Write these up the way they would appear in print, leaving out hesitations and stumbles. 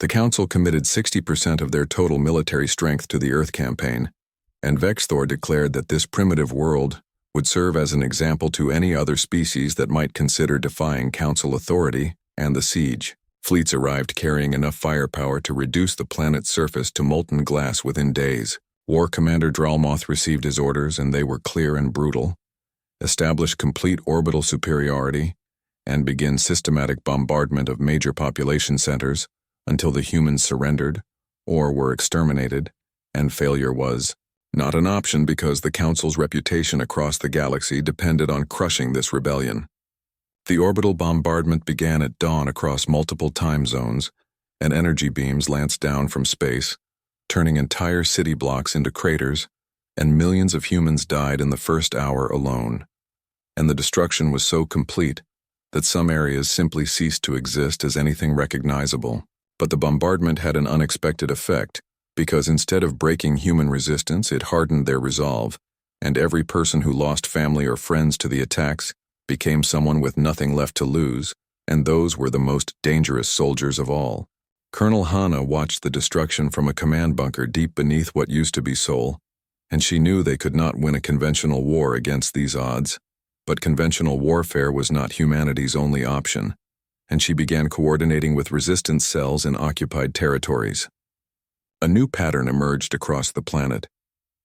The Council committed 60% of their total military strength to the Earth campaign, and Vexthor declared that this primitive world would serve as an example to any other species that might consider defying Council authority and the siege. Fleets arrived carrying enough firepower to reduce the planet's surface to molten glass within days. War Commander Dralmoth received his orders, and they were clear and brutal. Establish complete orbital superiority and begin systematic bombardment of major population centers until the humans surrendered or were exterminated, and failure was not an option because the Council's reputation across the galaxy depended on crushing this rebellion. The orbital bombardment began at dawn across multiple time zones, and energy beams lanced down from space, turning entire city blocks into craters, and millions of humans died in the first hour alone. And the destruction was so complete that some areas simply ceased to exist as anything recognizable. But the bombardment had an unexpected effect, because instead of breaking human resistance, it hardened their resolve, and every person who lost family or friends to the attacks became someone with nothing left to lose, and those were the most dangerous soldiers of all. Colonel Hanna watched the destruction from a command bunker deep beneath what used to be Sol, and she knew they could not win a conventional war against these odds. But conventional warfare was not humanity's only option, and she began coordinating with resistance cells in occupied territories. A new pattern emerged across the planet,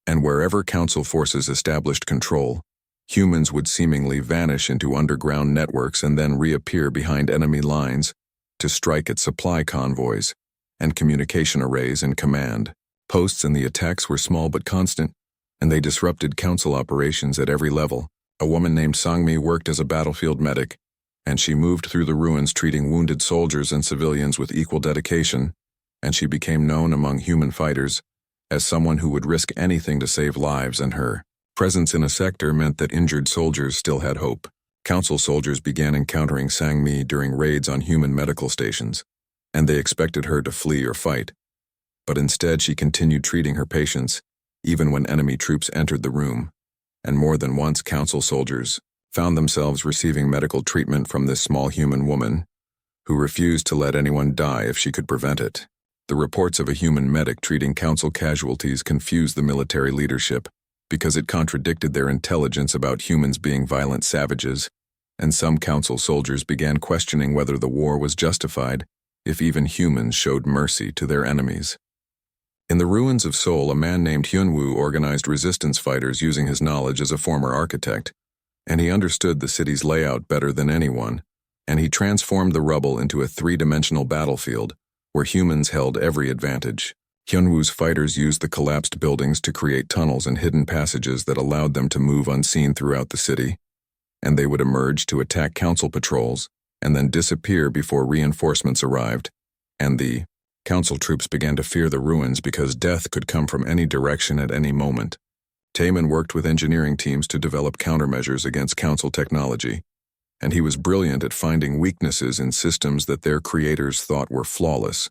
and wherever Council forces established control, humans would seemingly vanish into underground networks and then reappear behind enemy lines to strike at supply convoys and communication arrays in command. Posts in the attacks were small but constant, and they disrupted Council operations at every level. A woman named Sangmi worked as a battlefield medic, and she moved through the ruins treating wounded soldiers and civilians with equal dedication, and she became known among human fighters as someone who would risk anything to save lives, and her presence in a sector meant that injured soldiers still had hope. Council soldiers began encountering Sangmi during raids on human medical stations, and they expected her to flee or fight. But instead she continued treating her patients, even when enemy troops entered the room. And more than once Council soldiers found themselves receiving medical treatment from this small human woman, who refused to let anyone die if she could prevent it. The reports of a human medic treating Council casualties confused the military leadership, because it contradicted their intelligence about humans being violent savages, and some Council soldiers began questioning whether the war was justified if even humans showed mercy to their enemies. In the ruins of Sol, a man named Hyunwoo organized resistance fighters using his knowledge as a former architect, and he understood the city's layout better than anyone, and he transformed the rubble into a three-dimensional battlefield where humans held every advantage. Hyunwoo's fighters used the collapsed buildings to create tunnels and hidden passages that allowed them to move unseen throughout the city, and they would emerge to attack Council patrols and then disappear before reinforcements arrived, and the Council troops began to fear the ruins because death could come from any direction at any moment. Taemin worked with engineering teams to develop countermeasures against Council technology, and he was brilliant at finding weaknesses in systems that their creators thought were flawless.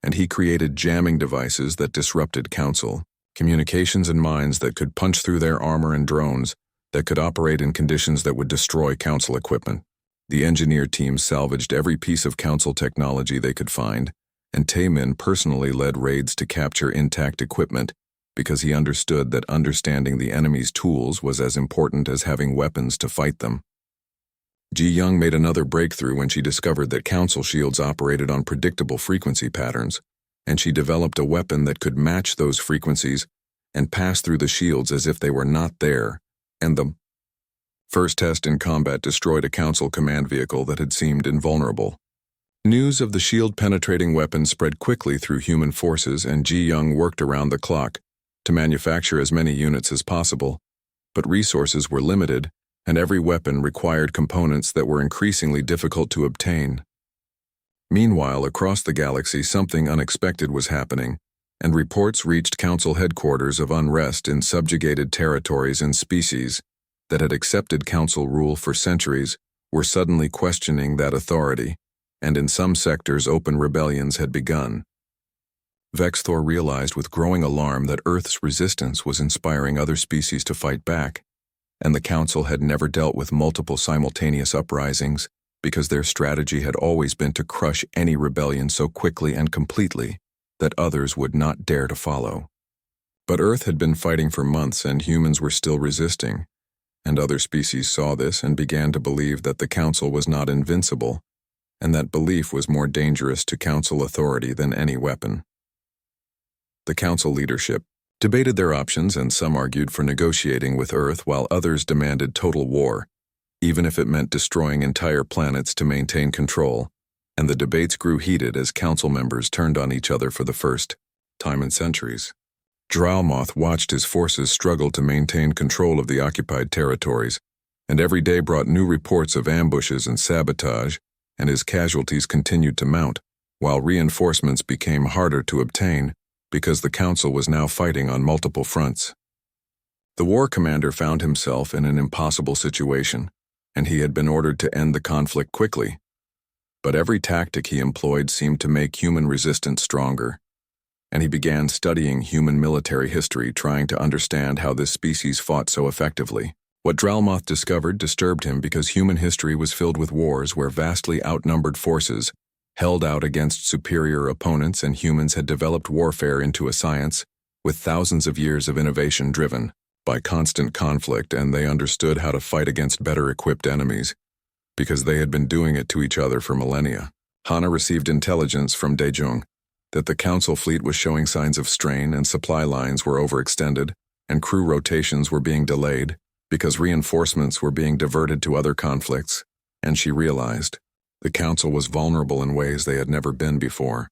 And he created jamming devices that disrupted Council, communications and mines that could punch through their armor, and drones that could operate in conditions that would destroy Council equipment. The engineer team salvaged every piece of Council technology they could find, and Taemin personally led raids to capture intact equipment because he understood that understanding the enemy's tools was as important as having weapons to fight them. Ji Young made another breakthrough when she discovered that Council shields operated on predictable frequency patterns, and she developed a weapon that could match those frequencies and pass through the shields as if they were not there, and the first test in combat destroyed a Council command vehicle that had seemed invulnerable. News of the shield-penetrating weapon spread quickly through human forces, and Ji Young worked around the clock to manufacture as many units as possible, but resources were limited, and every weapon required components that were increasingly difficult to obtain. Meanwhile, across the galaxy, something unexpected was happening, and reports reached Council headquarters of unrest in subjugated territories, and species that had accepted Council rule for centuries were suddenly questioning that authority, and in some sectors open rebellions had begun. Vexthor realized with growing alarm that Earth's resistance was inspiring other species to fight back, and the Council had never dealt with multiple simultaneous uprisings because their strategy had always been to crush any rebellion so quickly and completely that others would not dare to follow. But Earth had been fighting for months and humans were still resisting, and other species saw this and began to believe that the Council was not invincible, and that belief was more dangerous to Council authority than any weapon. The Council leadership debated their options, and some argued for negotiating with Earth while others demanded total war, even if it meant destroying entire planets to maintain control, and the debates grew heated as Council members turned on each other for the first time in centuries. Drowmoth watched his forces struggle to maintain control of the occupied territories, and every day brought new reports of ambushes and sabotage, and his casualties continued to mount, while reinforcements became harder to obtain because the Council was now fighting on multiple fronts. The war commander found himself in an impossible situation, and he had been ordered to end the conflict quickly. But every tactic he employed seemed to make human resistance stronger, and he began studying human military history, trying to understand how this species fought so effectively. What Drowmoth discovered disturbed him because human history was filled with wars where vastly outnumbered forces held out against superior opponents, and humans had developed warfare into a science with thousands of years of innovation driven by constant conflict, and they understood how to fight against better equipped enemies because they had been doing it to each other for millennia. Hana received intelligence from Daejung that the Council fleet was showing signs of strain and supply lines were overextended and crew rotations were being delayed because reinforcements were being diverted to other conflicts, and she realized the Council was vulnerable in ways they had never been before.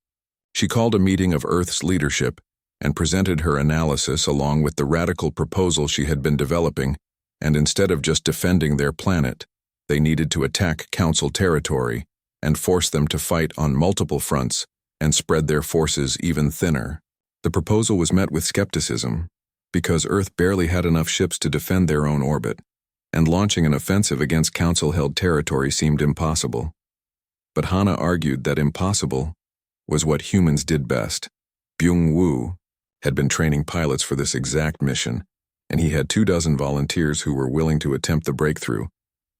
She called a meeting of Earth's leadership and presented her analysis along with the radical proposal she had been developing, and instead of just defending their planet, they needed to attack Council territory and force them to fight on multiple fronts and spread their forces even thinner. The proposal was met with skepticism because Earth barely had enough ships to defend their own orbit, and launching an offensive against Council-held territory seemed impossible. But Hana argued that impossible was what humans did best. Byung-woo had been training pilots for this exact mission, and he had 24 volunteers who were willing to attempt the breakthrough,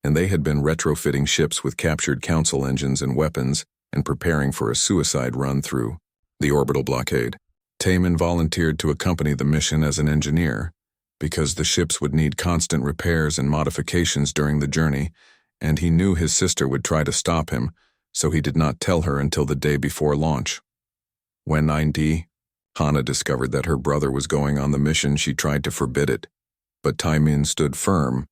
and they had been retrofitting ships with captured Council engines and weapons and preparing for a suicide run through the orbital blockade. Taemin volunteered to accompany the mission as an engineer, because the ships would need constant repairs and modifications during the journey, and he knew his sister would try to stop him, so he did not tell her until the day before launch. When 9D, Hana discovered that her brother was going on the mission, she tried to forbid it, but Taemin stood firm,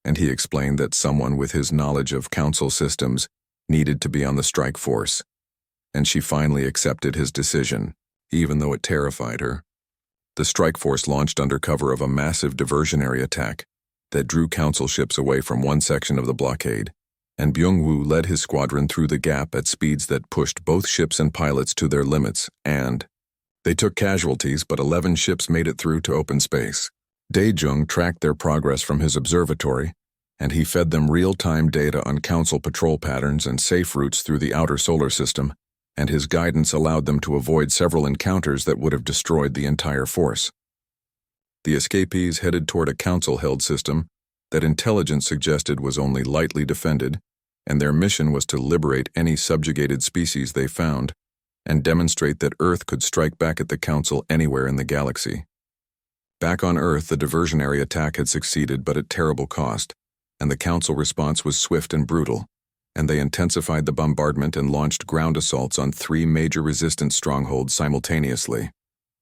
and he explained that someone with his knowledge of Council systems needed to be on the strike force, and she finally accepted his decision, even though it terrified her. The strike force launched under cover of a massive diversionary attack that drew Council ships away from one section of the blockade, and Byung-woo led his squadron through the gap at speeds that pushed both ships and pilots to their limits, and they took casualties, but 11 ships made it through to open space. Daejung tracked their progress from his observatory, and he fed them real-time data on Council patrol patterns and safe routes through the outer solar system, and his guidance allowed them to avoid several encounters that would have destroyed the entire force. The escapees headed toward a Council-held system that intelligence suggested was only lightly defended, and their mission was to liberate any subjugated species they found and demonstrate that Earth could strike back at the Council anywhere in the galaxy. Back on Earth, the diversionary attack had succeeded, but at terrible cost, and the Council response was swift and brutal, and they intensified the bombardment and launched ground assaults on 3 major resistance strongholds simultaneously.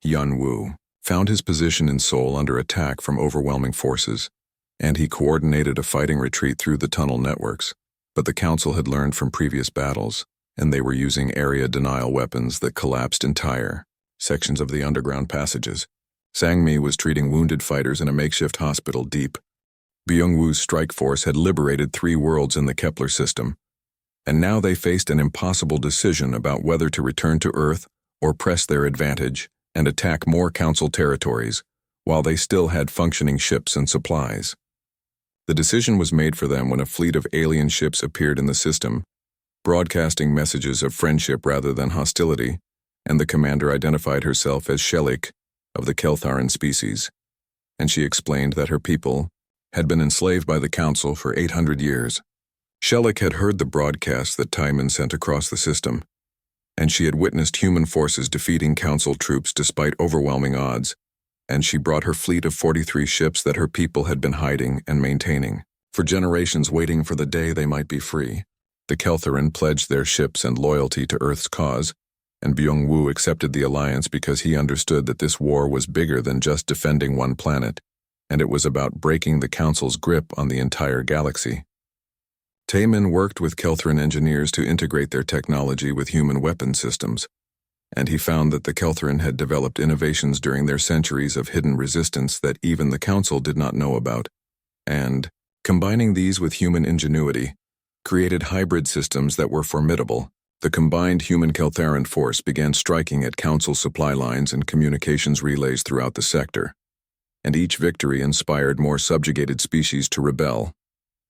Yun-woo found his position in Seoul under attack from overwhelming forces, and he coordinated a fighting retreat through the tunnel networks. But the Council had learned from previous battles, and they were using area denial weapons that collapsed entire sections of the underground passages. Sang-mi was treating wounded fighters in a makeshift hospital deep. Byung-woo's strike force had liberated 3 worlds in the Kepler system, and now they faced an impossible decision about whether to return to Earth or press their advantage and attack more Council territories, while they still had functioning ships and supplies. The decision was made for them when a fleet of alien ships appeared in the system, broadcasting messages of friendship rather than hostility, and the commander identified herself as Shelik of the Keltharan species, and she explained that her people had been enslaved by the Council for 800 years, Shellick had heard the broadcast that Timon sent across the system, and she had witnessed human forces defeating Council troops despite overwhelming odds, and she brought her fleet of 43 ships that her people had been hiding and maintaining, for generations waiting for the day they might be free. The Keltherin pledged their ships and loyalty to Earth's cause, and Byung-woo accepted the alliance because he understood that this war was bigger than just defending one planet, and it was about breaking the Council's grip on the entire galaxy. Taemin worked with Keltherin engineers to integrate their technology with human weapon systems, and he found that the Keltherin had developed innovations during their centuries of hidden resistance that even the Council did not know about, and, combining these with human ingenuity, created hybrid systems that were formidable. The combined human-Keltherin force began striking at Council supply lines and communications relays throughout the sector, and each victory inspired more subjugated species to rebel,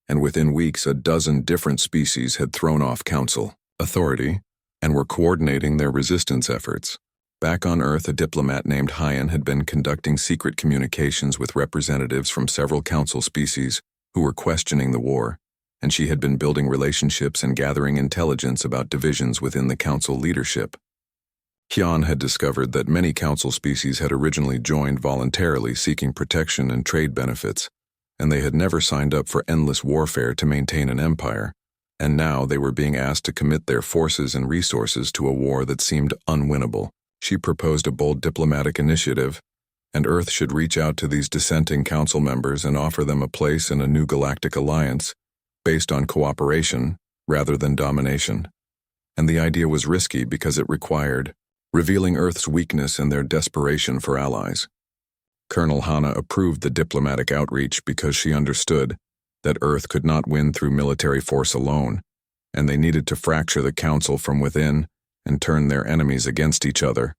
and within weeks a dozen different species had thrown off Council authority and were coordinating their resistance efforts. Back on Earth, a diplomat named Hyan had been conducting secret communications with representatives from several Council species who were questioning the war, and she had been building relationships and gathering intelligence about divisions within the Council leadership. Hyun had discovered that many Council species had originally joined voluntarily seeking protection and trade benefits, and they had never signed up for endless warfare to maintain an empire, and now they were being asked to commit their forces and resources to a war that seemed unwinnable. She proposed a bold diplomatic initiative, and Earth should reach out to these dissenting Council members and offer them a place in a new galactic alliance based on cooperation rather than domination. And the idea was risky because it required revealing Earth's weakness and their desperation for allies. Colonel Hana approved the diplomatic outreach because she understood that Earth could not win through military force alone, and they needed to fracture the Council from within and turn their enemies against each other,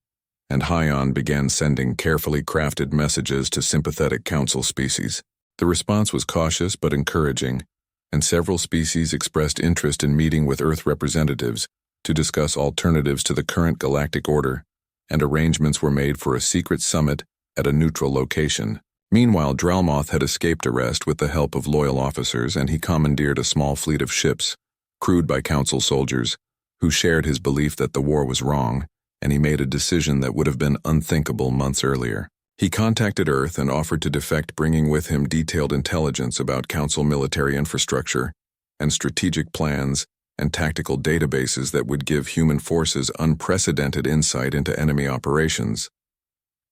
and Hyan began sending carefully crafted messages to sympathetic Council species. The response was cautious but encouraging, and several species expressed interest in meeting with Earth representatives to discuss alternatives to the current galactic order, and arrangements were made for a secret summit at a neutral location. Meanwhile, Dralmoth had escaped arrest with the help of loyal officers, and he commandeered a small fleet of ships, crewed by Council soldiers, who shared his belief that the war was wrong, and he made a decision that would have been unthinkable months earlier. He contacted Earth and offered to defect, bringing with him detailed intelligence about Council military infrastructure and strategic plans and tactical databases that would give human forces unprecedented insight into enemy operations.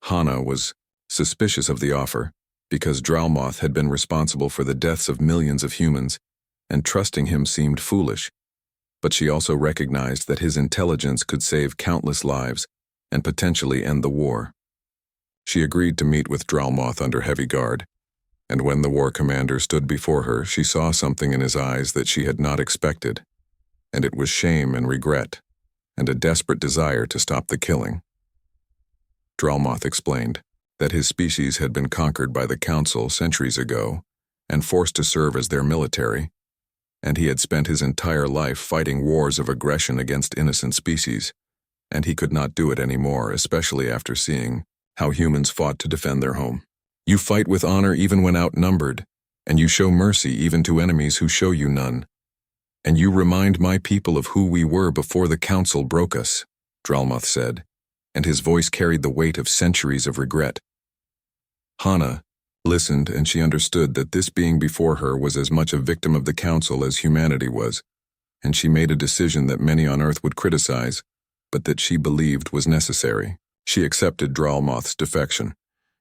Hana was suspicious of the offer because Dralmoth had been responsible for the deaths of millions of humans, and trusting him seemed foolish. But she also recognized that his intelligence could save countless lives and potentially end the war. She agreed to meet with Dralmoth under heavy guard, and when the war commander stood before her, she saw something in his eyes that she had not expected, and it was shame and regret, and a desperate desire to stop the killing. Dralmoth explained that his species had been conquered by the Council centuries ago and forced to serve as their military, and he had spent his entire life fighting wars of aggression against innocent species, and he could not do it anymore, especially after seeing how humans fought to defend their home. You fight with honor even when outnumbered, and you show mercy even to enemies who show you none. And you remind my people of who we were before the Council broke us, Dralmoth said, and his voice carried the weight of centuries of regret. Hana listened, and she understood that this being before her was as much a victim of the Council as humanity was, and she made a decision that many on Earth would criticize, but that she believed was necessary. She accepted Dralmoth's defection,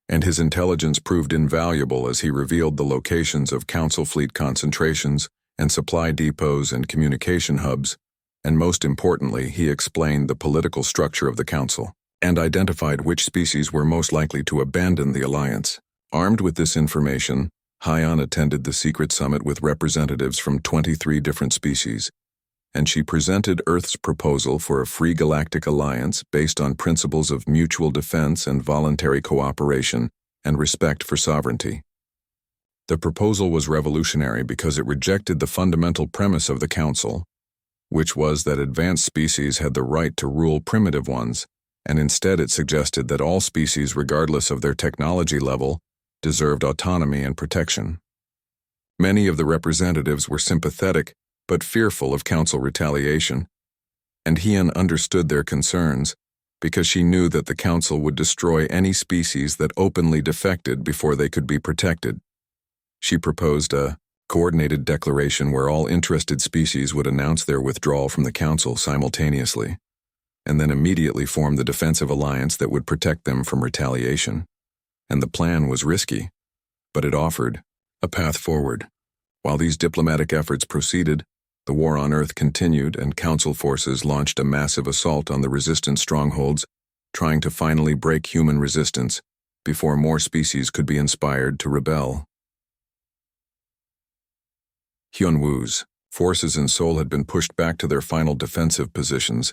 and his intelligence proved invaluable as he revealed the locations of Council fleet concentrations and supply depots and communication hubs, and most importantly, he explained the political structure of the Council and identified which species were most likely to abandon the alliance. Armed with this information, Hyan attended the secret summit with representatives from 23 different species, and she presented Earth's proposal for a free galactic alliance based on principles of mutual defense and voluntary cooperation and respect for sovereignty. The proposal was revolutionary because it rejected the fundamental premise of the Council, which was that advanced species had the right to rule primitive ones, and instead it suggested that all species, regardless of their technology level, deserved autonomy and protection. Many of the representatives were sympathetic but fearful of Council retaliation, and Hyun understood their concerns because she knew that the Council would destroy any species that openly defected before they could be protected. She proposed a coordinated declaration where all interested species would announce their withdrawal from the Council simultaneously, and then immediately form the defensive alliance that would protect them from retaliation. And the plan was risky, but it offered a path forward. While these diplomatic efforts proceeded, the war on Earth continued, and Council forces launched a massive assault on the resistance strongholds, trying to finally break human resistance before more species could be inspired to rebel. Hyunwoo's forces in Seoul had been pushed back to their final defensive positions,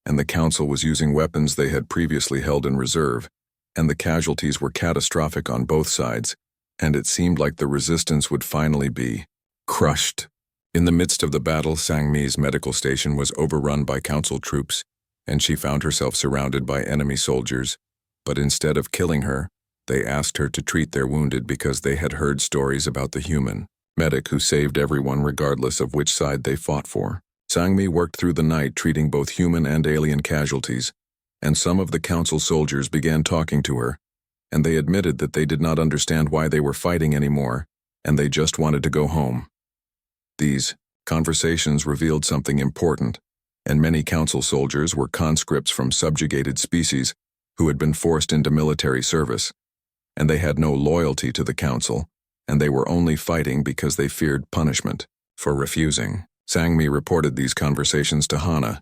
and the Council was using weapons they had previously held in reserve, and the casualties were catastrophic on both sides, and it seemed like the resistance would finally be crushed. In the midst of the battle, Sangmi's medical station was overrun by Council troops, and she found herself surrounded by enemy soldiers, but instead of killing her, they asked her to treat their wounded because they had heard stories about the human medic who saved everyone regardless of which side they fought for. Sangmi worked through the night treating both human and alien casualties, and some of the Council soldiers began talking to her, and they admitted that they did not understand why they were fighting anymore, and they just wanted to go home. These conversations revealed something important, and many Council soldiers were conscripts from subjugated species who had been forced into military service, and they had no loyalty to the Council, and they were only fighting because they feared punishment for refusing. Sangmi reported these conversations to Hana,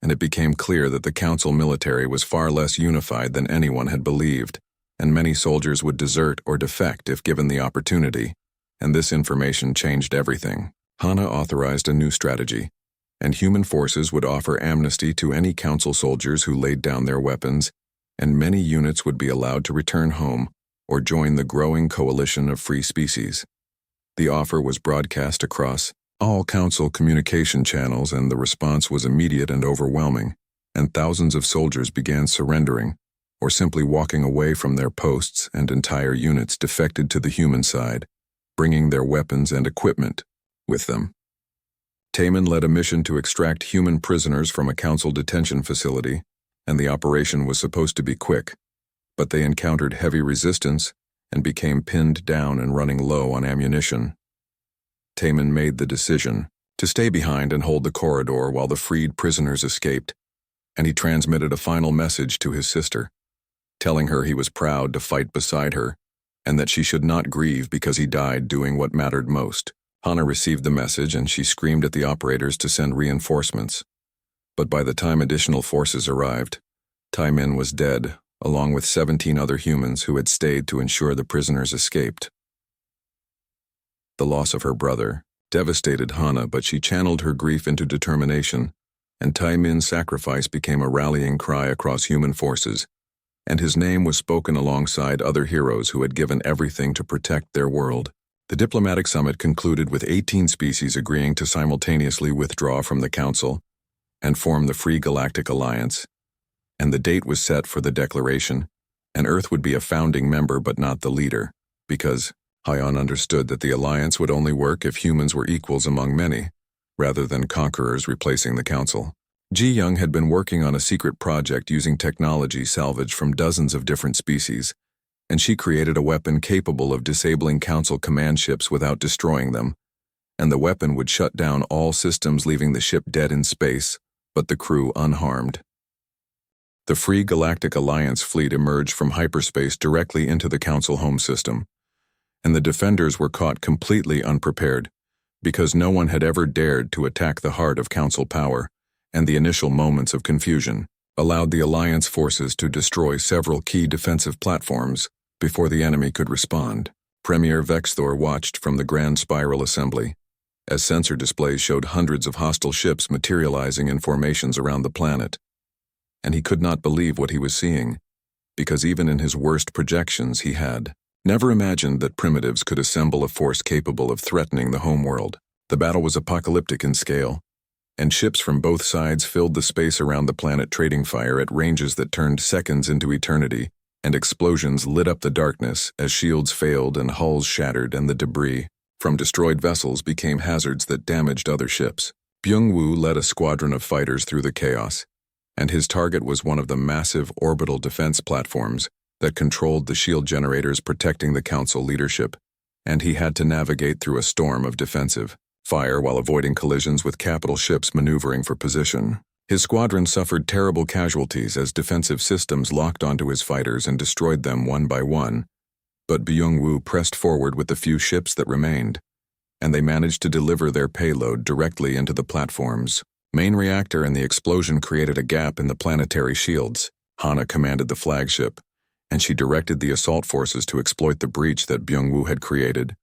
and it became clear that the Council military was far less unified than anyone had believed, and many soldiers would desert or defect if given the opportunity, and this information changed everything. Hana authorized a new strategy, and human forces would offer amnesty to any Council soldiers who laid down their weapons, and many units would be allowed to return home or join the growing coalition of free species. The offer was broadcast across all Council communication channels, and the response was immediate and overwhelming, and thousands of soldiers began surrendering or simply walking away from their posts, and entire units defected to the human side, bringing their weapons and equipment with them. Taemin led a mission to extract human prisoners from a Council detention facility, and the operation was supposed to be quick, but they encountered heavy resistance and became pinned down and running low on ammunition. Taemin made the decision to stay behind and hold the corridor while the freed prisoners escaped, and he transmitted a final message to his sister, telling her he was proud to fight beside her and that she should not grieve because he died doing what mattered most. Hana received the message, and she screamed at the operators to send reinforcements. But by the time additional forces arrived, Taemin was dead, along with 17 other humans who had stayed to ensure the prisoners escaped. The loss of her brother devastated Hana, but she channeled her grief into determination, and Taemin's sacrifice became a rallying cry across human forces, and his name was spoken alongside other heroes who had given everything to protect their world. The diplomatic summit concluded with 18 species agreeing to simultaneously withdraw from the Council and form the Free Galactic Alliance, and the date was set for the declaration, and Earth would be a founding member but not the leader, because Hyun understood that the alliance would only work if humans were equals among many, rather than conquerors replacing the Council. Ji-young had been working on a secret project using technology salvaged from dozens of different species, and she created a weapon capable of disabling Council command ships without destroying them, and the weapon would shut down all systems, leaving the ship dead in space, but the crew unharmed. The Free Galactic Alliance fleet emerged from hyperspace directly into the Council home system, and the defenders were caught completely unprepared, because no one had ever dared to attack the heart of Council power, and the initial moments of confusion allowed the Alliance forces to destroy several key defensive platforms before the enemy could respond. Premier Vexthor watched from the Grand Spiral Assembly, as sensor displays showed hundreds of hostile ships materializing in formations around the planet. And he could not believe what he was seeing, because even in his worst projections he had never imagined that primitives could assemble a force capable of threatening the homeworld. The battle was apocalyptic in scale, and ships from both sides filled the space around the planet, trading fire at ranges that turned seconds into eternity, and explosions lit up the darkness as shields failed and hulls shattered and the debris from destroyed vessels became hazards that damaged other ships. Byung-woo led a squadron of fighters through the chaos, and his target was one of the massive orbital defense platforms that controlled the shield generators protecting the Council leadership, and he had to navigate through a storm of defensive fire while avoiding collisions with capital ships maneuvering for position. His squadron suffered terrible casualties as defensive systems locked onto his fighters and destroyed them one by one, but Byung-woo pressed forward with the few ships that remained, and they managed to deliver their payload directly into the platform's main reactor, and the explosion created a gap in the planetary shields. Hana commanded the flagship, and she directed the assault forces to exploit the breach that Byung-woo had created,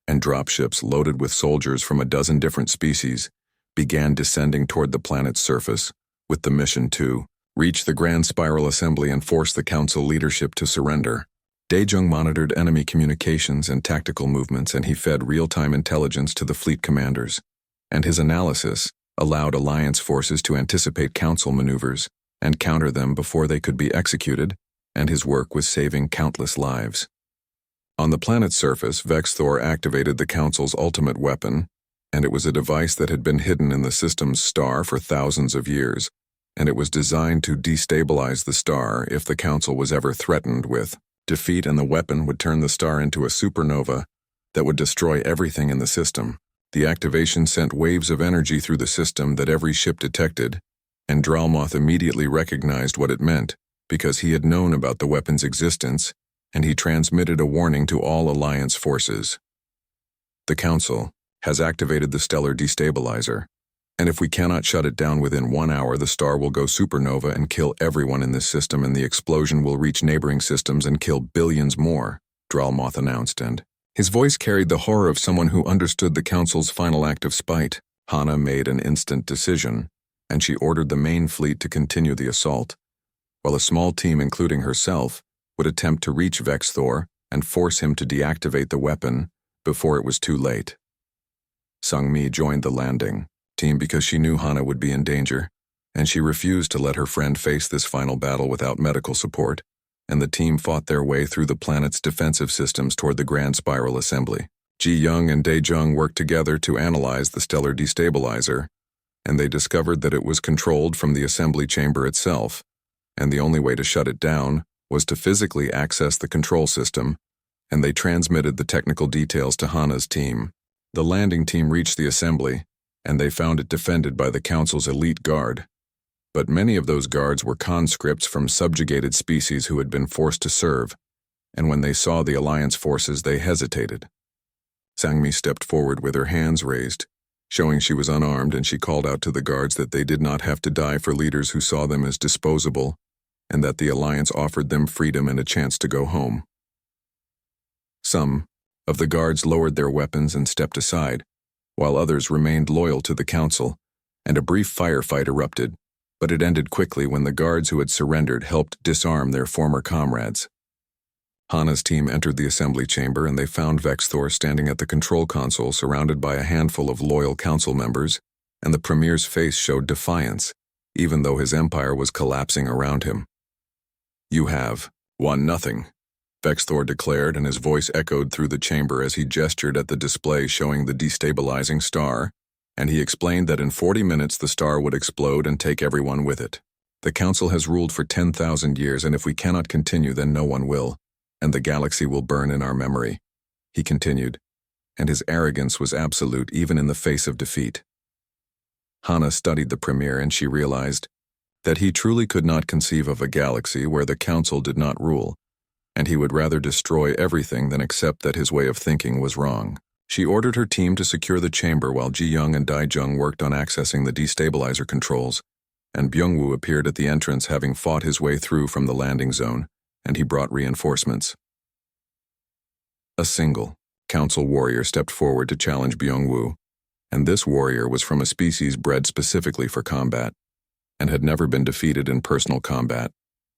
and dropships loaded with soldiers from a dozen different species began descending toward the planet's surface, with the mission to reach the Grand Spiral Assembly and force the Council leadership to surrender. Daejung monitored enemy communications and tactical movements, and he fed real-time intelligence to the fleet commanders, and his analysis allowed Alliance forces to anticipate Council maneuvers and counter them before they could be executed, and his work was saving countless lives. On the planet's surface, Vexthor activated the Council's ultimate weapon, and it was a device that had been hidden in the system's star for thousands of years, and it was designed to destabilize the star if the Council was ever threatened with defeat, and the weapon would turn the star into a supernova that would destroy everything in the system. The activation sent waves of energy through the system that every ship detected, and Dralmoth immediately recognized what it meant, because he had known about the weapon's existence, and he transmitted a warning to all Alliance forces. The Council has activated the stellar destabilizer, and if we cannot shut it down within 1 hour, the star will go supernova and kill everyone in this system, and the explosion will reach neighboring systems and kill billions more, Dralmoth announced, and his voice carried the horror of someone who understood the Council's final act of spite. Hana made an instant decision, and she ordered the main fleet to continue the assault, while a small team, including herself, would attempt to reach Vexthor and force him to deactivate the weapon before it was too late. Sung-mi joined the landing team because she knew Hana would be in danger, and she refused to let her friend face this final battle without medical support, and the team fought their way through the planet's defensive systems toward the Grand Spiral Assembly. Ji-young and Daejung worked together to analyze the stellar destabilizer, and they discovered that it was controlled from the assembly chamber itself, and the only way to shut it down was to physically access the control system, and they transmitted the technical details to Hana's team. The landing team reached the assembly, and they found it defended by the Council's elite guard. But many of those guards were conscripts from subjugated species who had been forced to serve, and when they saw the Alliance forces, they hesitated. Sang-mi stepped forward with her hands raised, showing she was unarmed, and she called out to the guards that they did not have to die for leaders who saw them as disposable, and that the Alliance offered them freedom and a chance to go home. Some of the guards lowered their weapons and stepped aside, while others remained loyal to the Council, and a brief firefight erupted, but it ended quickly when the guards who had surrendered helped disarm their former comrades. Hana's team entered the assembly chamber, and they found Vexthor standing at the control console surrounded by a handful of loyal Council members, and the Premier's face showed defiance, even though his empire was collapsing around him. "You have won nothing," Vexthor declared, and his voice echoed through the chamber as he gestured at the display showing the destabilizing star, and he explained that in 40 minutes the star would explode and take everyone with it. "The Council has ruled for 10,000 years, and if we cannot continue, then no one will, and the galaxy will burn in our memory," he continued, and his arrogance was absolute even in the face of defeat. Hana studied the Premier, and she realized that he truly could not conceive of a galaxy where the Council did not rule, and he would rather destroy everything than accept that his way of thinking was wrong. She ordered her team to secure the chamber while Ji-young and Daejung worked on accessing the destabilizer controls, and Byung-woo appeared at the entrance, having fought his way through from the landing zone, and he brought reinforcements. A single Council warrior stepped forward to challenge Byung-woo, and this warrior was from a species bred specifically for combat, and had never been defeated in personal combat,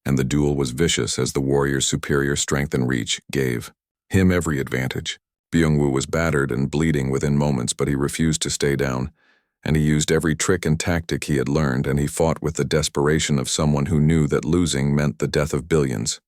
and the duel was vicious as the warrior's superior strength and reach gave him every advantage. Byung-woo was battered and bleeding within moments, but he refused to stay down, and he used every trick and tactic he had learned, and he fought with the desperation of someone who knew that losing meant the death of billions.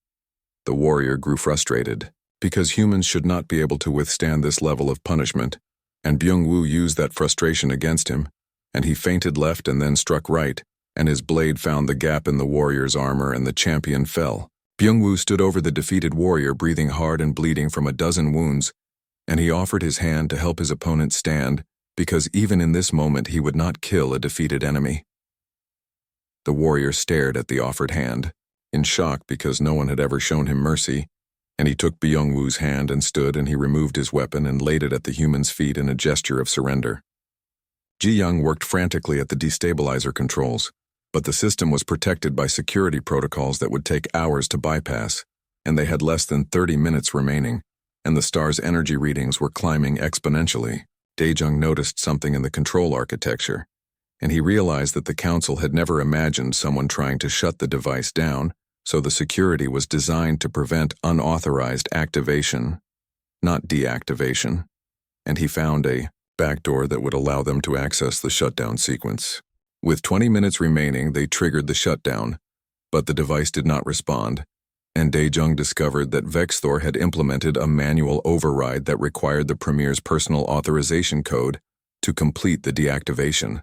The warrior grew frustrated, because humans should not be able to withstand this level of punishment, and Byung-woo used that frustration against him, and he feinted left and then struck right, and his blade found the gap in the warrior's armor and the champion fell. Byung-woo stood over the defeated warrior, breathing hard and bleeding from a dozen wounds, and he offered his hand to help his opponent stand, because even in this moment he would not kill a defeated enemy. The warrior stared at the offered hand, in shock because no one had ever shown him mercy, and he took Byung-woo's hand and stood, and he removed his weapon and laid it at the human's feet in a gesture of surrender. Ji-young worked frantically at the destabilizer controls, but the system was protected by security protocols that would take hours to bypass, and they had less than 30 minutes remaining, and the star's energy readings were climbing exponentially. Dae-jung noticed something in the control architecture, and he realized that the council had never imagined someone trying to shut the device down, so the security was designed to prevent unauthorized activation, not deactivation, and he found a backdoor that would allow them to access the shutdown sequence. With 20 minutes remaining, they triggered the shutdown, but the device did not respond, and Dae-jung discovered that Vexthor had implemented a manual override that required the Premier's personal authorization code to complete the deactivation.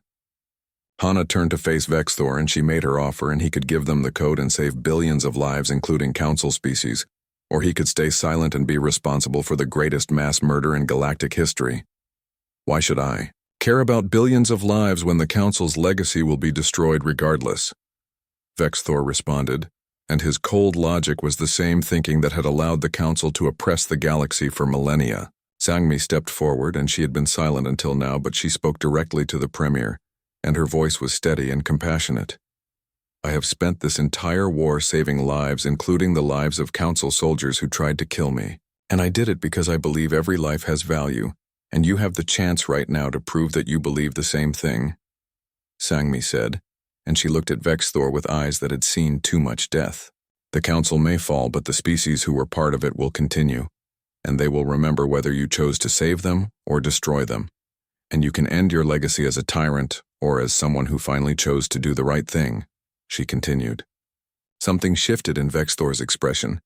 Hana turned to face Vexthor, and she made her offer, and he could give them the code and save billions of lives, including council species, or he could stay silent and be responsible for the greatest mass murder in galactic history. Why should I care about billions of lives when the council's legacy will be destroyed regardless? Vexthor responded, and his cold logic was the same thinking that had allowed the council to oppress the galaxy for millennia. Sangmi stepped forward, and she had been silent until now, but she spoke directly to the Premier, and her voice was steady and compassionate. I have spent this entire war saving lives, including the lives of council soldiers who tried to kill me, and I did it because I believe every life has value, and you have the chance right now to prove that you believe the same thing, Sangmi said, and she looked at Vexthor with eyes that had seen too much death. The council may fall, but the species who were part of it will continue, and they will remember whether you chose to save them or destroy them, and you can end your legacy as a tyrant or as someone who finally chose to do the right thing, she continued. Something shifted in Vexthor's expression,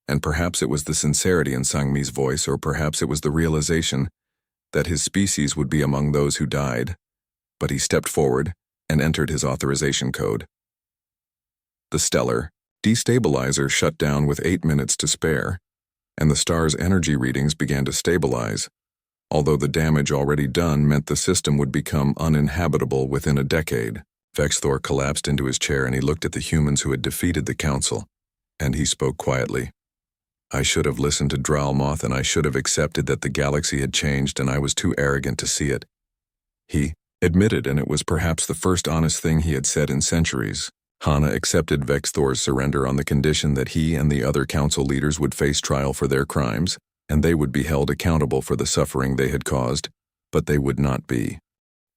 and perhaps it was the sincerity in Sangmi's voice, or perhaps it was the realization that his species would be among those who died, but he stepped forward and entered his authorization code. The stellar destabilizer shut down with 8 minutes to spare, and the star's energy readings began to stabilize, although the damage already done meant the system would become uninhabitable within a decade. Vexthor collapsed into his chair, and he looked at the humans who had defeated the council, and he spoke quietly. I should have listened to Dralmoth, and I should have accepted that the galaxy had changed, and I was too arrogant to see it. He admitted, and it was perhaps the first honest thing he had said in centuries. Hana accepted Vexthor's surrender on the condition that he and the other council leaders would face trial for their crimes, and they would be held accountable for the suffering they had caused, but they would not be.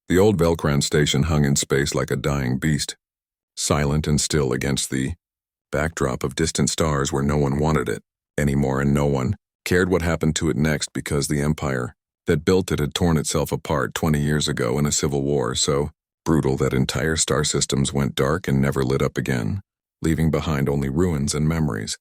The old Velkran station hung in space like a dying beast, silent and still against the backdrop of distant stars where no one wanted it anymore, and no one cared what happened to it next, because the empire that built it had torn itself apart 20 years ago in a civil war so brutal that entire star systems went dark and never lit up again, leaving behind only ruins and memories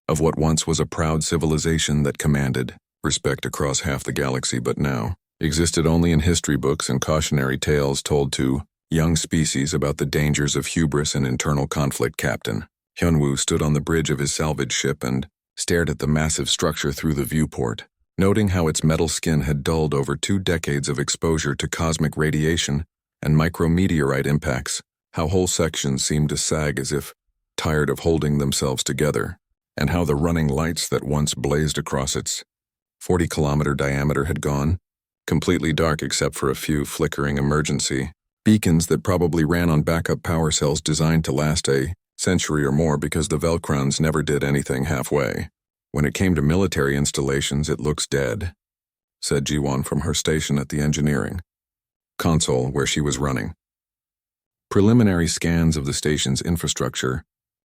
of what once was a proud civilization that commanded respect across half the galaxy, but now existed only in history books and cautionary tales told to young species about the dangers of hubris and internal conflict. Captain Hyunwoo stood on the bridge of his salvage ship and stared at the massive structure through the viewport, noting how its metal skin had dulled over 2 decades of exposure to cosmic radiation and micrometeorite impacts, how whole sections seemed to sag as if tired of holding themselves together, and how the running lights that once blazed across its 40-kilometer diameter had gone, completely dark except for a few flickering emergency beacons that probably ran on backup power cells designed to last a century or more, because the Velkrons never did anything halfway. When it came to military installations, it looks dead, said Jiwon from her station at the engineering console where she was running preliminary scans of the station's infrastructure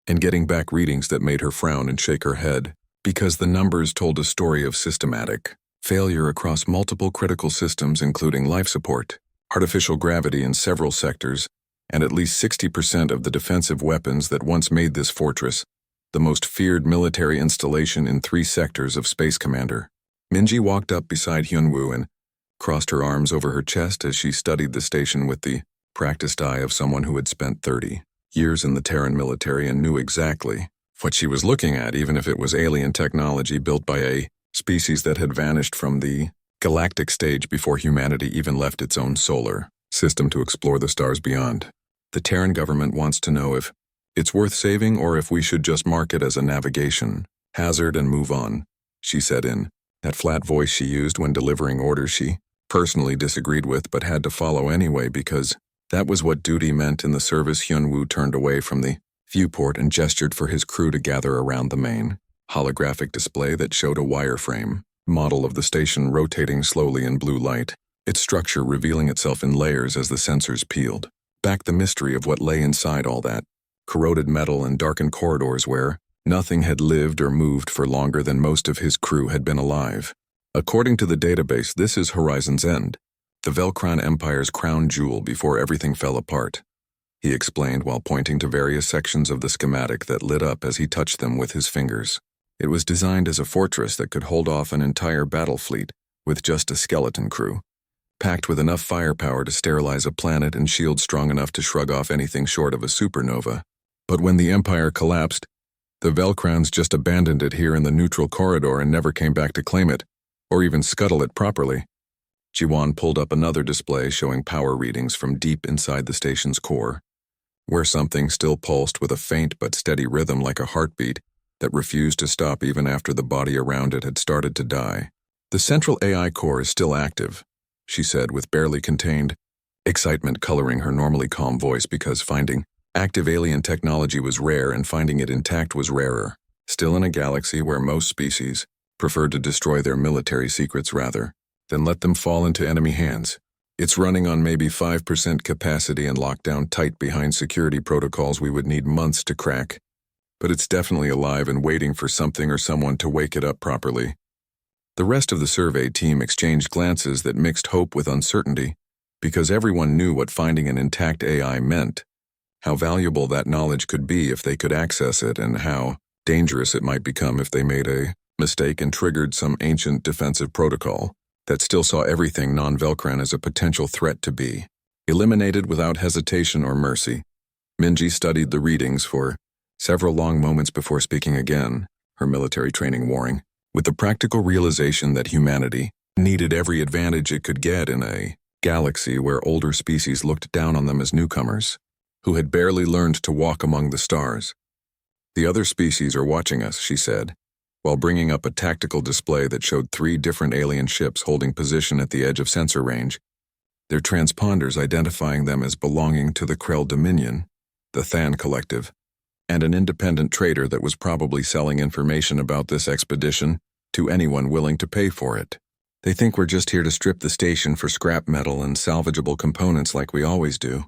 and getting back readings that made her frown and shake her head, because the numbers told a story of systematic failure across multiple critical systems, including life support, artificial gravity in several sectors, and at least 60% of the defensive weapons that once made this fortress the most feared military installation in 3 sectors of Space Commander. Minji walked up beside Hyunwoo and crossed her arms over her chest as she studied the station with the practiced eye of someone who had spent 30 years in the Terran military and knew exactly what she was looking at, even if it was alien technology built by a species that had vanished from the galactic stage before humanity even left its own solar system to explore the stars beyond. The Terran government wants to know if it's worth saving or if we should just mark it as a navigation hazard and move on, she said in that flat voice she used when delivering orders she personally disagreed with but had to follow anyway because that was what duty meant in the service. Hyunwoo turned away from the viewport and gestured for his crew to gather around the main holographic display that showed a wireframe model of the station rotating slowly in blue light, its structure revealing itself in layers as the sensors peeled back the mystery of what lay inside all that corroded metal and darkened corridors where nothing had lived or moved for longer than most of his crew had been alive. According to the database, this is Horizon's End, the Velcron Empire's crown jewel before everything fell apart, he explained while pointing to various sections of the schematic that lit up as he touched them with his fingers. It was designed as a fortress that could hold off an entire battle fleet with just a skeleton crew, packed with enough firepower to sterilize a planet and shields strong enough to shrug off anything short of a supernova. But when the Empire collapsed, the Velcrons just abandoned it here in the neutral corridor and never came back to claim it, or even scuttle it properly. Jiwon pulled up another display showing power readings from deep inside the station's core, where something still pulsed with a faint but steady rhythm like a heartbeat that refused to stop even after the body around it had started to die. The central AI core is still active, she said with barely contained excitement coloring her normally calm voice because finding active alien technology was rare and finding it intact was rarer, still in a galaxy where most species preferred to destroy their military secrets rather than let them fall into enemy hands. It's running on maybe 5% capacity and locked down tight behind security protocols we would need months to crack. But it's definitely alive and waiting for something or someone to wake it up properly. The rest of the survey team exchanged glances that mixed hope with uncertainty, because everyone knew what finding an intact AI meant, how valuable that knowledge could be if they could access it, and how dangerous it might become if they made a mistake and triggered some ancient defensive protocol that still saw everything non-Velcron as a potential threat to be eliminated without hesitation or mercy. Minji studied the readings for several long moments before speaking again, her military training warring, with the practical realization that humanity needed every advantage it could get in a galaxy where older species looked down on them as newcomers, who had barely learned to walk among the stars. The other species are watching us, she said, while bringing up a tactical display that showed 3 different alien ships holding position at the edge of sensor range, their transponders identifying them as belonging to the Krell Dominion, the Than Collective, and an independent trader that was probably selling information about this expedition to anyone willing to pay for it. They think we're just here to strip the station for scrap metal and salvageable components like we always do,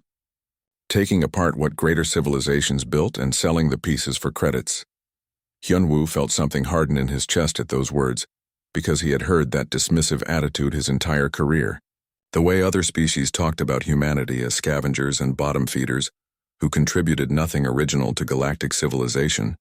taking apart what greater civilizations built and selling the pieces for credits. Hyunwoo felt something harden in his chest at those words, because he had heard that dismissive attitude his entire career. The way other species talked about humanity as scavengers and bottom feeders, who contributed nothing original to galactic civilization,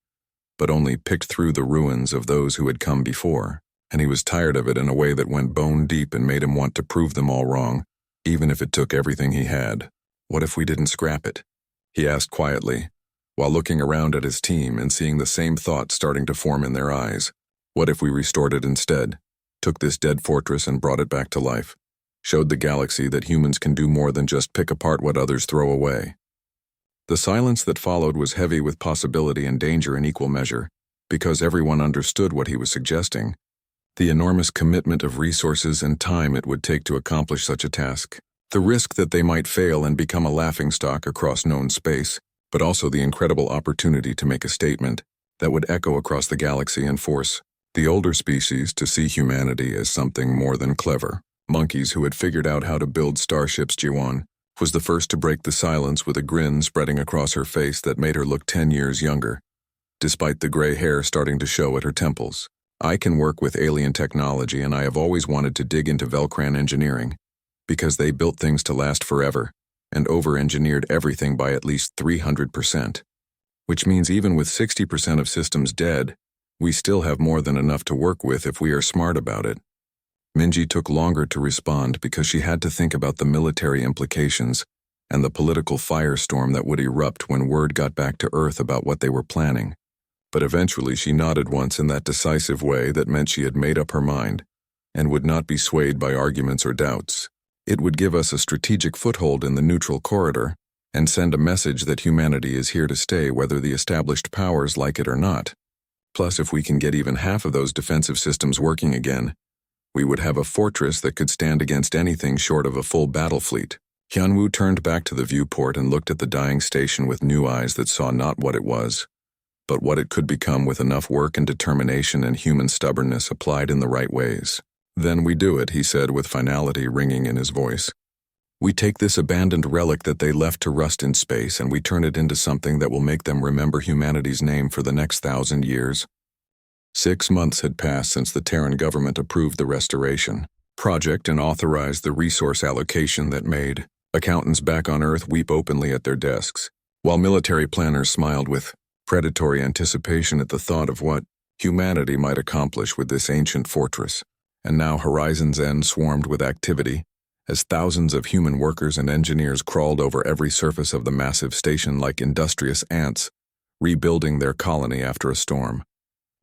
but only picked through the ruins of those who had come before, and he was tired of it in a way that went bone deep and made him want to prove them all wrong, even if it took everything he had. What if we didn't scrap it? He asked quietly, while looking around at his team and seeing the same thoughts starting to form in their eyes. What if we restored it instead, took this dead fortress and brought it back to life, showed the galaxy that humans can do more than just pick apart what others throw away? The silence that followed was heavy with possibility and danger in equal measure, because everyone understood what he was suggesting, the enormous commitment of resources and time it would take to accomplish such a task, the risk that they might fail and become a laughingstock across known space, but also the incredible opportunity to make a statement that would echo across the galaxy and force the older species to see humanity as something more than clever. Monkeys who had figured out how to build starships. Jiwon was the first to break the silence with a grin spreading across her face that made her look 10 years younger, despite the gray hair starting to show at her temples. I can work with alien technology, and I have always wanted to dig into Velcran engineering, because they built things to last forever and over-engineered everything by at least 300%. which means even with 60% of systems dead, we still have more than enough to work with if we are smart about it. Minji took longer to respond because she had to think about the military implications and the political firestorm that would erupt when word got back to Earth about what they were planning. But eventually she nodded once in that decisive way that meant she had made up her mind and would not be swayed by arguments or doubts. It would give us a strategic foothold in the neutral corridor and send a message that humanity is here to stay whether the established powers like it or not. Plus, if we can get even half of those defensive systems working again, we would have a fortress that could stand against anything short of a full battle fleet. Hyunwoo turned back to the viewport and looked at the dying station with new eyes that saw not what it was, but what it could become with enough work and determination and human stubbornness applied in the right ways. "Then we do it," he said with finality ringing in his voice. "We take this abandoned relic that they left to rust in space and we turn it into something that will make them remember humanity's name for the next 1,000 years." 6 months had passed since the Terran government approved the restoration project and authorized the resource allocation that made accountants back on Earth weep openly at their desks, while military planners smiled with predatory anticipation at the thought of what humanity might accomplish with this ancient fortress. And now Horizon's End swarmed with activity, as thousands of human workers and engineers crawled over every surface of the massive station like industrious ants, rebuilding their colony after a storm,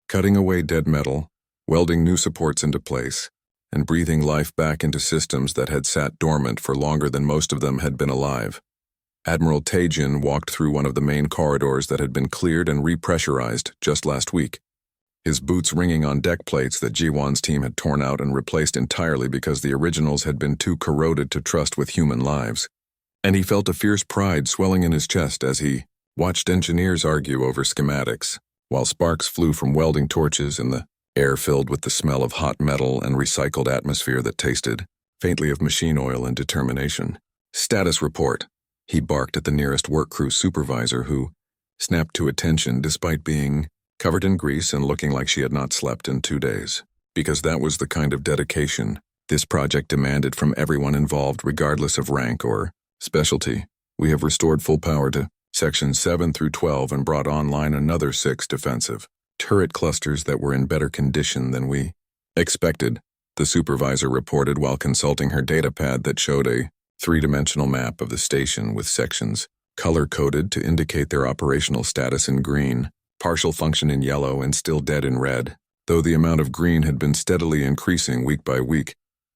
cutting away dead metal, welding new supports into place, and breathing life back into systems that had sat dormant for longer than most of them had been alive. Admiral Taejin walked through one of the main corridors that had been cleared and repressurized just last week, his boots ringing on deck plates that Jiwon's team had torn out and replaced entirely because the originals had been too corroded to trust with human lives. And he felt a fierce pride swelling in his chest as he watched engineers argue over schematics, while sparks flew from welding torches and the air filled with the smell of hot metal and recycled atmosphere that tasted faintly of machine oil and determination. "Status report," he barked at the nearest work crew supervisor who snapped to attention despite being covered in grease and looking like she had not slept in 2 days. Because that was the kind of dedication this project demanded from everyone involved regardless of rank or specialty. "We have restored full power to sections 7 through 12 and brought online another 6 defensive turret clusters that were in better condition than we expected," the supervisor reported while consulting her datapad that showed a 3-dimensional map of the station with sections color-coded to indicate their operational status in green, partial function in yellow, and still dead in red, though the amount of green had been steadily increasing week by week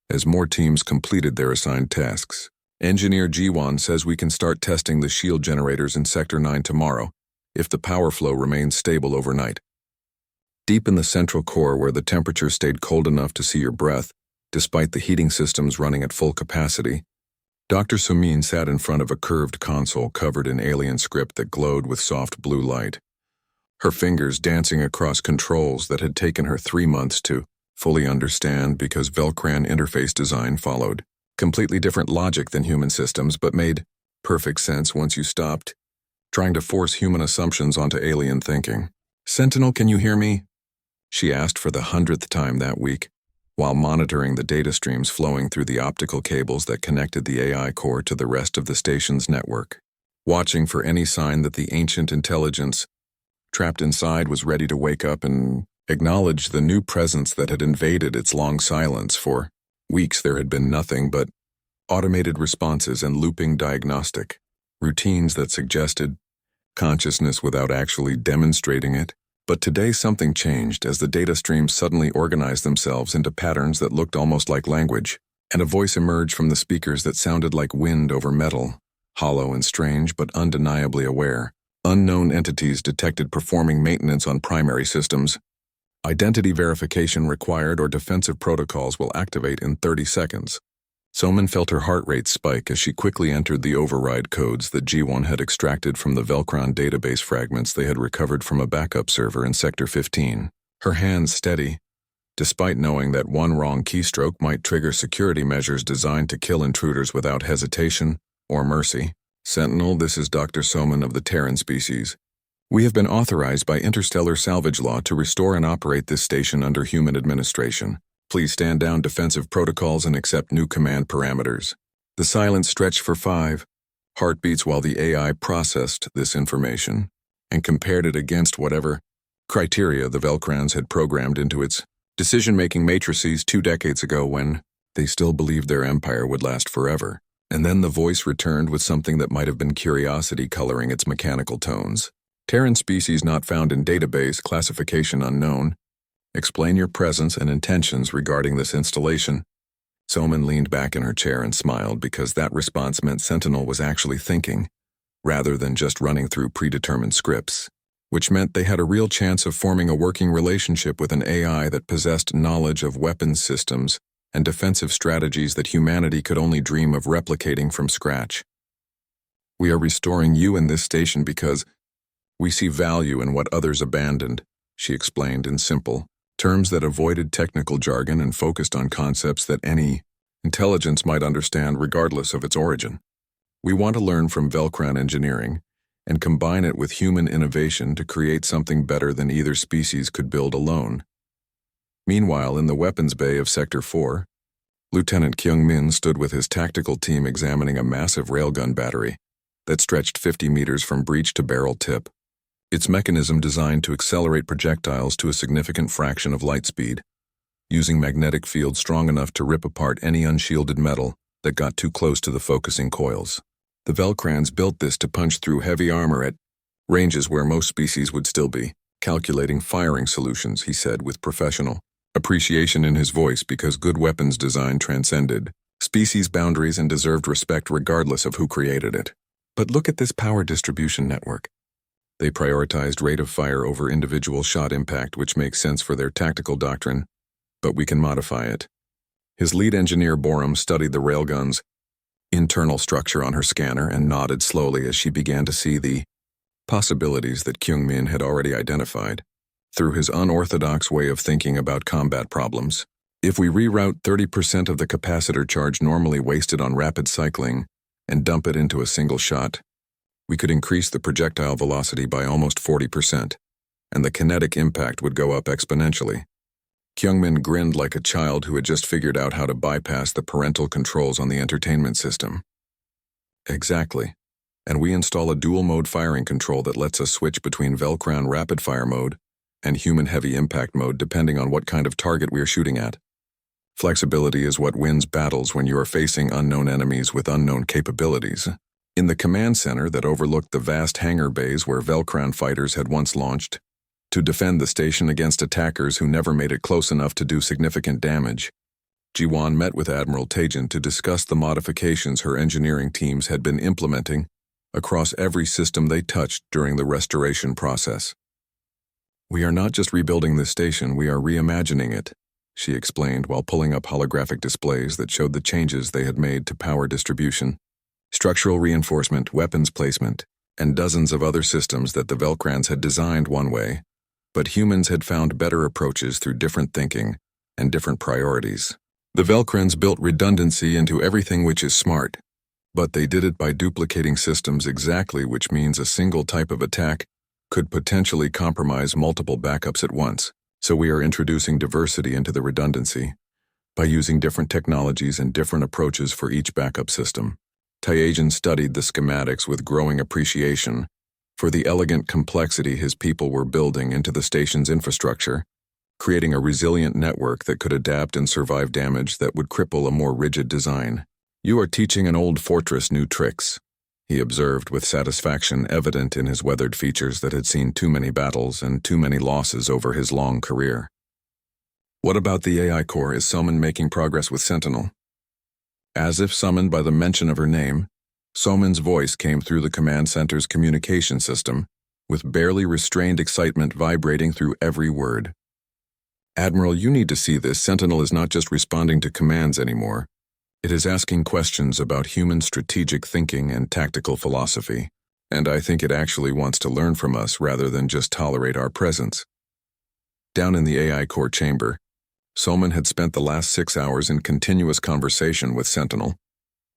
as more teams completed their assigned tasks. "Engineer Jiwon says we can start testing the shield generators in Sector 9 tomorrow, if the power flow remains stable overnight." Deep in the central core where the temperature stayed cold enough to see your breath, despite the heating systems running at full capacity, Dr. Sumin sat in front of a curved console covered in alien script that glowed with soft blue light, her fingers dancing across controls that had taken her 3 months to fully understand because Velcran interface design followed completely different logic than human systems but made perfect sense once you stopped trying to force human assumptions onto alien thinking. "Sentinel, can you hear me?" she asked for the 100th time that week, while monitoring the data streams flowing through the optical cables that connected the AI core to the rest of the station's network, watching for any sign that the ancient intelligence trapped inside was ready to wake up and acknowledge the new presence that had invaded its long silence. For weeks there had been nothing but automated responses and looping diagnostic routines that suggested consciousness without actually demonstrating it. But today something changed as the data streams suddenly organized themselves into patterns that looked almost like language, and a voice emerged from the speakers that sounded like wind over metal, hollow and strange but undeniably aware. Unknown entities detected performing maintenance on primary systems. Identity verification required or defensive protocols will activate in 30 seconds. Soman felt her heart rate spike as she quickly entered the override codes that G1 had extracted from the Velcron database fragments they had recovered from a backup server in Sector 15. Her hands steady, despite knowing that one wrong keystroke might trigger security measures designed to kill intruders without hesitation or mercy. "Sentinel, this is Dr. Soman of the Terran species. We have been authorized by interstellar salvage law to restore and operate this station under human administration. Please stand down defensive protocols and accept new command parameters." The silence stretched for 5 heartbeats while the AI processed this information, and compared it against whatever criteria the Velcrans had programmed into its decision-making matrices 2 decades ago when they still believed their empire would last forever. And then the voice returned with something that might have been curiosity coloring its mechanical tones. Terran species not found in database, classification unknown. Explain your presence and intentions regarding this installation. Soman leaned back in her chair and smiled because that response meant Sentinel was actually thinking, rather than just running through predetermined scripts, which meant they had a real chance of forming a working relationship with an AI that possessed knowledge of weapons systems and defensive strategies that humanity could only dream of replicating from scratch. We are restoring you in this station because we see value in what others abandoned, she explained in simple terms that avoided technical jargon and focused on concepts that any intelligence might understand regardless of its origin. We want to learn from Velcran engineering and combine it with human innovation to create something better than either species could build alone. Meanwhile, in the weapons bay of Sector 4, Lieutenant Kyung-min stood with his tactical team examining a massive railgun battery that stretched 50 meters from breech to barrel tip, its mechanism designed to accelerate projectiles to a significant fraction of light speed, using magnetic fields strong enough to rip apart any unshielded metal that got too close to the focusing coils. The Velcrans built this to punch through heavy armor at ranges where most species would still be calculating firing solutions, he said with professional appreciation in his voice because good weapons design transcended species boundaries and deserved respect regardless of who created it. But look at this power distribution network. They prioritized rate of fire over individual shot impact, which makes sense for their tactical doctrine, but we can modify it. His lead engineer Borum studied the railgun's internal structure on her scanner and nodded slowly as she began to see the possibilities that Kyung-min had already identified. Through his unorthodox way of thinking about combat problems, if we reroute 30% of the capacitor charge normally wasted on rapid cycling and dump it into a single shot, we could increase the projectile velocity by almost 40%, and the kinetic impact would go up exponentially. Kyung-min grinned like a child who had just figured out how to bypass the parental controls on the entertainment system. Exactly. And we install a dual-mode firing control that lets us switch between Velcran rapid-fire mode and human heavy impact mode depending on what kind of target we are shooting at. Flexibility is what wins battles when you are facing unknown enemies with unknown capabilities. In the command center that overlooked the vast hangar bays where Velcran fighters had once launched, to defend the station against attackers who never made it close enough to do significant damage, Jiwon met with Admiral Tajan to discuss the modifications her engineering teams had been implementing across every system they touched during the restoration process. We are not just rebuilding this station, we are reimagining it, she explained while pulling up holographic displays that showed the changes they had made to power distribution, structural reinforcement, weapons placement, and dozens of other systems that the Velcrans had designed one way, but humans had found better approaches through different thinking and different priorities. The Velcrans built redundancy into everything which is smart, but they did it by duplicating systems exactly, which means a single type of attack could potentially compromise multiple backups at once. So we are introducing diversity into the redundancy by using different technologies and different approaches for each backup system. Tajan studied the schematics with growing appreciation for the elegant complexity his people were building into the station's infrastructure, creating a resilient network that could adapt and survive damage that would cripple a more rigid design. You are teaching an old fortress new tricks, he observed with satisfaction evident in his weathered features that had seen too many battles and too many losses over his long career. What about the AI core? Is Soman making progress with Sentinel? As if summoned by the mention of her name, Soman's voice came through the command center's communication system, with barely restrained excitement vibrating through every word. Admiral, you need to see this. Sentinel is not just responding to commands anymore. It is asking questions about human strategic thinking and tactical philosophy, and I think it actually wants to learn from us rather than just tolerate our presence. Down in the AI core chamber, Soman had spent the last 6 hours in continuous conversation with Sentinel,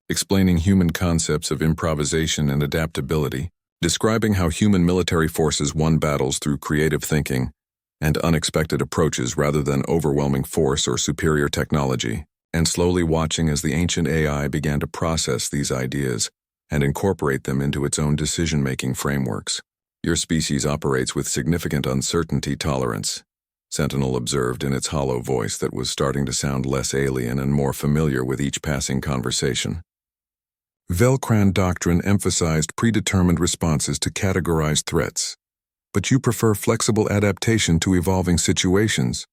explaining human concepts of improvisation and adaptability, describing how human military forces won battles through creative thinking and unexpected approaches rather than overwhelming force or superior technology, and slowly watching as the ancient AI began to process these ideas and incorporate them into its own decision-making frameworks. Your species operates with significant uncertainty tolerance, Sentinel observed in its hollow voice that was starting to sound less alien and more familiar with each passing conversation. Velcran doctrine emphasized predetermined responses to categorized threats, but you prefer flexible adaptation to evolving situations.